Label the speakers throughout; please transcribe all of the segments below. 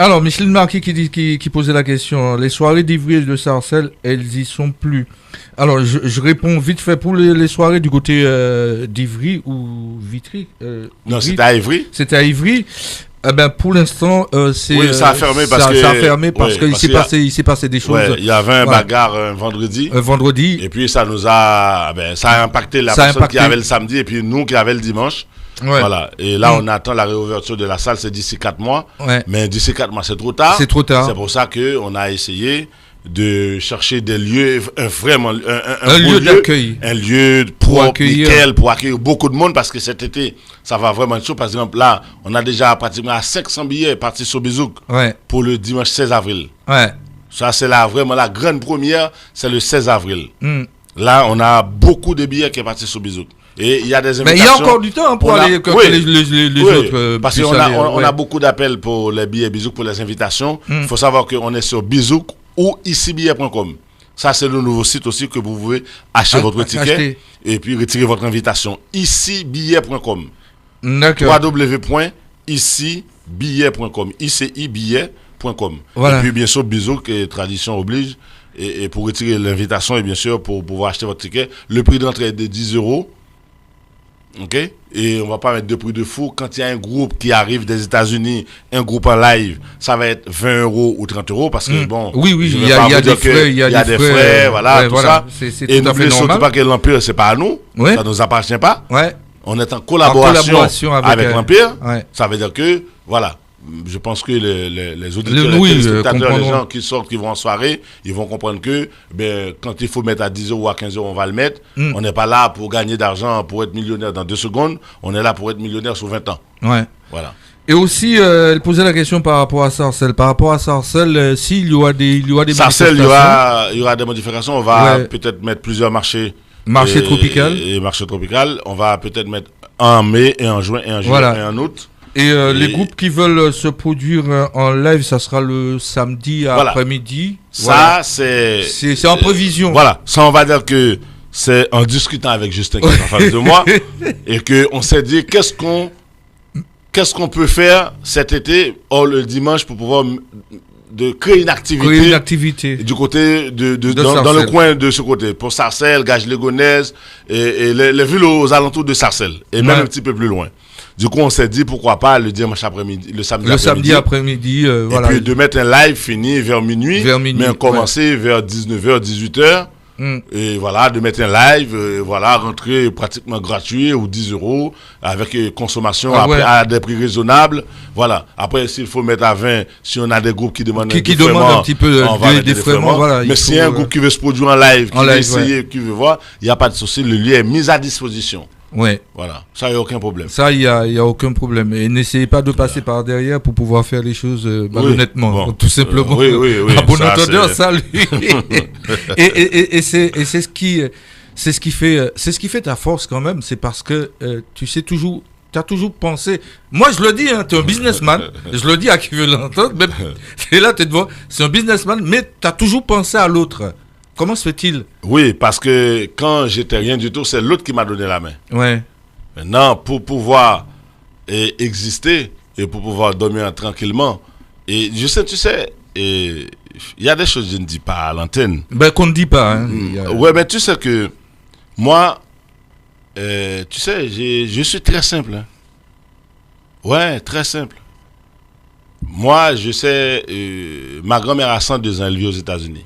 Speaker 1: Alors, Micheline Marquis qui posait la question. Les soirées d'Ivry et de Sarcelles, elles y sont plus. Alors, je réponds vite fait pour les soirées du côté d'Ivry ou Vitry.
Speaker 2: Non, c'était à Ivry.
Speaker 1: C'était à Ivry. Eh ben, pour l'instant, c'est.
Speaker 2: Oui, ça a fermé parce
Speaker 1: qu'il s'est passé des choses.
Speaker 2: Ouais, il y avait un bagarre un vendredi.
Speaker 1: Vendredi.
Speaker 2: Et puis ça a impacté la personne qui avait le samedi et puis nous qui avait le dimanche. Ouais. Voilà. Et là, on attend la réouverture de la salle, c'est d'ici 4 mois. Ouais. Mais d'ici 4 mois, c'est trop tard.
Speaker 1: C'est trop tard.
Speaker 2: C'est pour ça qu'on a essayé de chercher des lieux, un
Speaker 1: lieu d'accueil.
Speaker 2: Un lieu propre, nickel, pour accueillir beaucoup de monde parce que cet été, ça va vraiment être chaud. Par exemple, là, on a déjà pratiquement 500 billets partis sur Bizouk pour le dimanche 16 avril. Ouais. Ça, c'est vraiment la grande première, c'est le 16 avril. Là, on a beaucoup de billets qui sont partis sur Bizouk. Et il y a des invitations. Mais il y
Speaker 1: a encore du temps pour aller les autres.
Speaker 2: Parce qu'on a beaucoup d'appels pour les billets Bizouk, pour les invitations. Il faut savoir qu'on est sur Bizouk ou icibillet.com. Ça, c'est le nouveau site aussi que vous pouvez acheter votre ticket et puis retirer votre invitation. Icibillet.com.
Speaker 1: D'accord.
Speaker 2: www.icibillet.com. icibillet.com. Voilà. Et puis, bien sûr, Bizouk, tradition oblige. Et pour retirer l'invitation et bien sûr, pour pouvoir acheter votre ticket, le prix d'entrée est de 10 €. OK? Et on va pas mettre de prix de fou. Quand il y a un groupe qui arrive des États-Unis, un groupe en live, ça va être 20 € ou 30 € parce que bon.
Speaker 1: Oui, il y a des frais. Il y a des frais,
Speaker 2: voilà, tout ça. Et n'oubliez surtout pas que l'Empire, c'est pas à nous. Ouais. Ça nous appartient pas. Ouais. On est en collaboration avec l'Empire. Ouais. Ça veut dire que, voilà. Je pense que les auditeurs, les spectateurs, les gens qui sortent, qui vont en soirée, ils vont comprendre que quand il faut mettre à 10 € ou à 15 €, on va le mettre. On n'est pas là pour gagner d'argent, pour être millionnaire dans 2 secondes. On est là pour être millionnaire sur 20 ans.
Speaker 1: Ouais.
Speaker 2: Voilà.
Speaker 1: Et aussi, elle posait la question par rapport à Sarcelles. Par rapport à Sarcelles, s'il y aura des
Speaker 2: Sarcelles, il y aura des modifications. On va peut-être mettre plusieurs marchés.
Speaker 1: Marché tropical.
Speaker 2: Et marché tropical. On va peut-être mettre en mai et en juin et en juillet et en août.
Speaker 1: Et les groupes qui veulent se produire en live, ça sera le samedi après-midi.
Speaker 2: Ça, c'est
Speaker 1: en prévision.
Speaker 2: Voilà. Ça, on va dire que c'est en discutant avec Justin qui est en face de moi et qu'on s'est dit qu'est-ce qu'on peut faire cet été, le dimanche, pour pouvoir créer une activité. Du côté dans le coin de ce côté. Pour Sarcelles, Gage-Légonesse et les villes aux alentours de Sarcelles. Et même un petit peu plus loin. Du coup, on s'est dit pourquoi pas le dimanche après-midi, le samedi
Speaker 1: après-midi.
Speaker 2: Et puis de mettre un live fini vers minuit. Mais commencer vers 19h, 18h. Et voilà, de mettre un live, rentrer pratiquement gratuit ou 10 € avec consommation à des prix raisonnables. Voilà. Après, s'il faut mettre à 20, si on a des groupes qui demandent
Speaker 1: un petit peu des fréments. Voilà,
Speaker 2: mais s'il y a un groupe qui veut se produire en live, qui veut essayer, qui veut voir, il n'y a pas de souci, le lieu est mis à disposition.
Speaker 1: Ouais.
Speaker 2: Voilà, ça, il n'y a aucun problème.
Speaker 1: Ça, il y a aucun problème. Et n'essayez pas de passer par derrière pour pouvoir faire les choses honnêtement, tout simplement.
Speaker 2: Oui.
Speaker 1: À bon entendeur, salut. et c'est ce qui fait ta force quand même, c'est parce que tu sais toujours. Tu as toujours pensé. Moi, je le dis, tu es un businessman. Je le dis à qui veut l'entendre. Et là, tu es devant. C'est un businessman, mais tu as toujours pensé à l'autre. Comment se fait-il?
Speaker 2: Oui, parce que quand j'étais rien du tout, c'est l'autre qui m'a donné la main.
Speaker 1: Ouais.
Speaker 2: Maintenant, pour pouvoir exister et pour pouvoir dormir tranquillement, et je sais, tu sais, il y a des choses que je ne dis pas à l'antenne.
Speaker 1: Qu'on ne dit pas. Hein.
Speaker 2: Ouais, mais tu sais que moi, tu sais, je suis très simple. Hein. Ouais, très simple. Moi, je sais, ma grand-mère a 102 ans, elle vit aux États-Unis.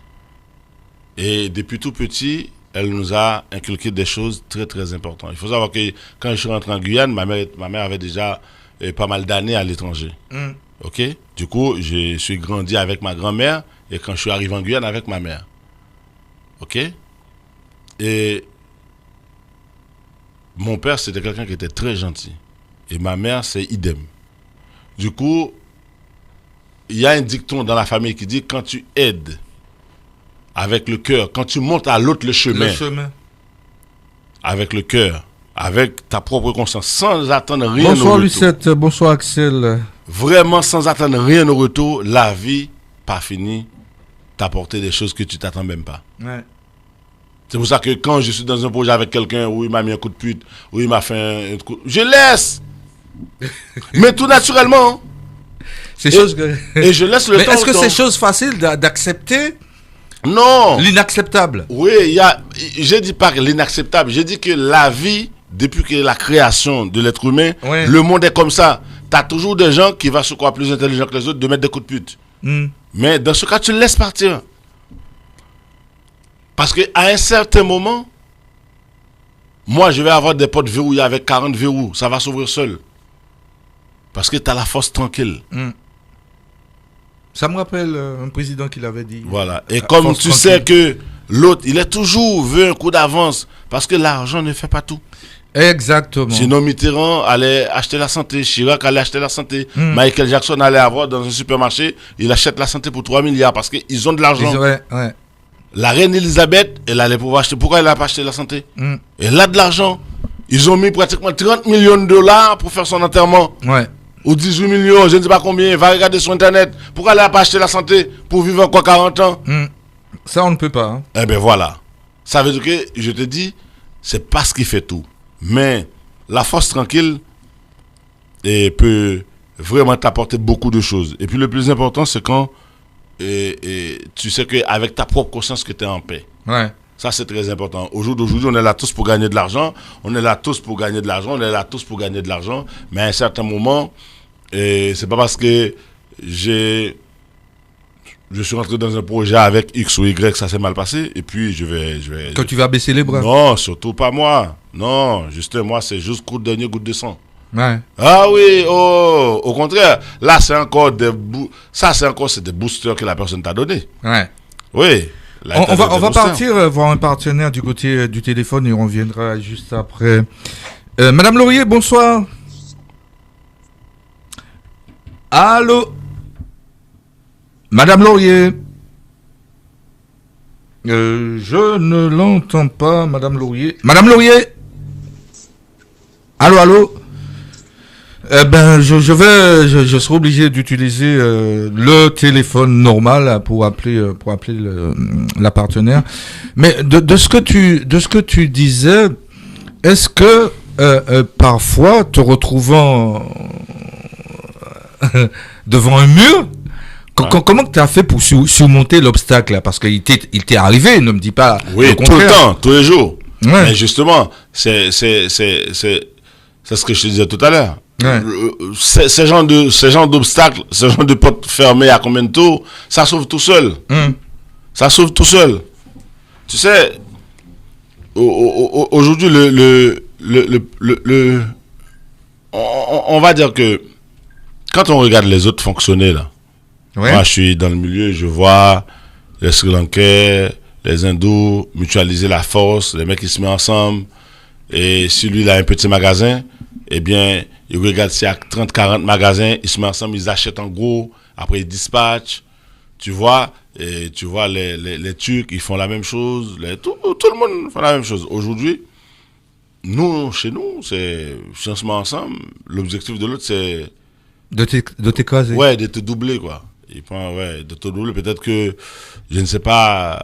Speaker 2: Et depuis tout petit, elle nous a inculqué des choses très très importantes. Il faut savoir que quand je suis rentré en Guyane, ma mère avait déjà pas mal d'années à l'étranger. Ok? Du coup, je suis grandi avec ma grand-mère et quand je suis arrivé en Guyane avec ma mère. Ok? Et mon père, c'était quelqu'un qui était très gentil. Et ma mère, c'est idem. Du coup, il y a un dicton dans la famille qui dit quand tu aides avec le cœur, quand tu montes à l'autre le chemin, avec le cœur, avec ta propre conscience, sans attendre rien au retour.
Speaker 1: Bonsoir Lucette, bonsoir Axel.
Speaker 2: Vraiment sans attendre rien au retour, la vie, pas finie, t'apporter des choses que tu t'attends même pas.
Speaker 1: Ouais.
Speaker 2: C'est pour ça que quand je suis dans un projet avec quelqu'un où il m'a mis un coup de pute, où il m'a fait un coup, je laisse. Mais tout naturellement. Et je laisse le
Speaker 1: Mais
Speaker 2: temps.
Speaker 1: est-ce que c'est chose facile d'accepter
Speaker 2: Non.
Speaker 1: l'inacceptable?
Speaker 2: Oui, j'ai dit pas l'inacceptable, j'ai dit que la vie, depuis que la création de l'être humain,
Speaker 1: Ouais.
Speaker 2: le monde est comme ça. Tu as toujours des gens qui vont se croire plus intelligents que les autres de mettre des coups de pute. Mais dans ce cas, tu le laisses partir. Parce qu'à un certain moment, moi, je vais avoir des portes verrouillées avec 40 verrous. Ça va s'ouvrir seul. Parce que tu as la force tranquille.
Speaker 1: Ça me rappelle un président qui l'avait dit.
Speaker 2: Voilà. Et comme tu sais que l'autre, il est toujours veut un coup d'avance. Parce que l'argent ne fait pas tout.
Speaker 1: Exactement.
Speaker 2: Sinon, Mitterrand allait acheter la santé. Chirac allait acheter la santé. Michael Jackson allait avoir dans un supermarché. Il achète la santé pour 3 milliards. Parce qu'ils ont de l'argent.
Speaker 1: Ouais.
Speaker 2: La reine Elisabeth, elle allait pouvoir acheter. Pourquoi elle n'a pas acheté la santé? Elle a de l'argent. Ils ont mis pratiquement 30 millions de dollars pour faire son enterrement.
Speaker 1: Ouais.
Speaker 2: Ou 18 millions, je ne sais pas combien. Va regarder sur Internet. Pourquoi elle n'a pas acheté la santé pour vivre encore 40 ans?
Speaker 1: Ça, on ne peut pas. Hein.
Speaker 2: Eh bien voilà. Ça veut dire que, je te dis, c'est pas ce qui fait tout. Mais la force tranquille peut vraiment t'apporter beaucoup de choses. Et puis le plus important, c'est quand tu sais qu'avec ta propre conscience que tu es en paix.
Speaker 1: Ouais.
Speaker 2: Ça, c'est très important. Au jour d'aujourd'hui, on est là tous pour gagner de l'argent. On est là tous pour gagner de l'argent. On est là tous pour gagner de l'argent. Mais à un certain moment, c'est pas parce que je suis rentré dans un projet avec X ou Y, ça s'est mal passé. Et puis, je vais.
Speaker 1: Quand tu vas baisser les bras.
Speaker 2: Non, surtout pas moi. Non, justement, moi, c'est juste dernier goutte de sang.
Speaker 1: Ouais.
Speaker 2: Ah oui, au contraire. Là, c'est encore c'est des boosters que la personne t'a donné.
Speaker 1: Ouais.
Speaker 2: Oui. Là,
Speaker 1: On va partir voir un partenaire du côté du téléphone et on reviendra juste après. Madame Laurier, bonsoir. Allô? Madame Laurier. Je ne l'entends pas, Madame Laurier. Madame Laurier. Allô? Je serai obligé d'utiliser le téléphone normal pour appeler la partenaire. Mais de ce que tu disais, est-ce que parfois te retrouvant devant un mur, comment tu as fait pour surmonter l'obstacle là? Parce qu'il t'est arrivé, ne me dis pas.
Speaker 2: Oui, tout le temps, tous les jours.
Speaker 1: Ouais.
Speaker 2: Mais justement, c'est ce que je te disais tout à l'heure.
Speaker 1: Ouais.
Speaker 2: Ces genres d'obstacles, ces genres de portes fermées à combien de tours, ça s'ouvre tout seul. Ça s'ouvre tout seul. Tu sais, aujourd'hui, on va dire que quand on regarde les autres fonctionner là, moi je suis dans le milieu, je vois les Sri Lankais, les Hindous mutualiser la force, les mecs qui se mettent ensemble. Et si lui il a un petit magasin, eh bien, il regarde s'il y a 30-40 magasins, ils se mettent ensemble, ils achètent en gros, après ils dispatchent. Tu vois, et tu vois les Turcs, ils font la même chose. Tout le monde fait la même chose. Aujourd'hui, nous, chez nous, c'est si on se met ensemble, l'objectif de l'autre, c'est
Speaker 1: de t'écraser.
Speaker 2: Ouais, de te doubler, quoi. Il prend, de te doubler. Peut-être que, je ne sais pas,